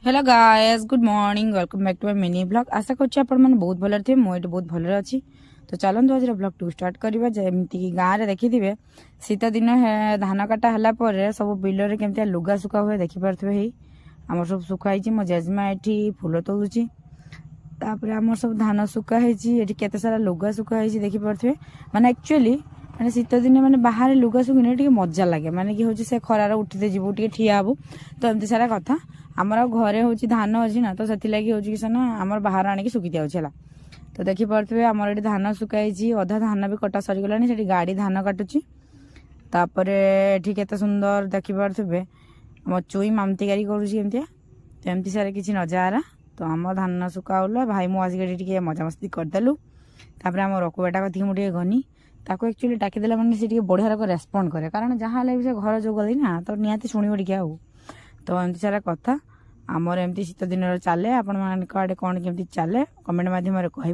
Hello guys, good morning, welcome back to my mini blog. आशा करछि आपण माने बहुत भलर थे। मो एटी बहुत भलर अछि। तो चलंतु आज ब्लॉग टू स्टार्ट करबा। जेमति कि गां रे देखि दिबे शीत दिन है, धान काटा हला पर सब बिल रे केमतिया लुगा सुका हुए देखि परथबे। हेई हमर सब सुका हिची। मो जेजमा एठी फूल तोलुची। तापर हमर सब धान सुका हिची। एठी केते सारा लुगा सुका हिची देखि परथबे। माने एक्चुअली माने शीत दिन माने बाहर लुगा सुकिने टिके मजा लागे। माने कि होची से खरार उठिते जीवो टिके ठिया हबो। तो एमती सारा कथा आमर घरे हूँ धान अच्छी ना, तो से लगी हूँ कि सेना आम बाहर आणिक सुखी दिया। तो देखी पारे आमर ये धान सुखाई, अधा धान भी कटा सरीगला। से गाड़ी धान काटुची। तापर एठी केते सुंदर देखी पारे आम चुई मामती गाड़ी करुँची। तो एमती सारे किसी नजारा। तो आम धान सुखाऊला भाई मु आसिक मजा मस्ती करदेलु। तापर आम रकुआटा कथी मुझे गनी ताको एक्चुअली डाकीदेला मैंने से बढ़िया रक रेस्पंड करे। कारण जहाँ भी से घर जो गली ना, तो निहाती शुणव टे आउ। तो एमती सारा कथा आमर एमती शीत दिन चले। आपण आड़े कौन केमती चले कमेंट माध्यम कहे।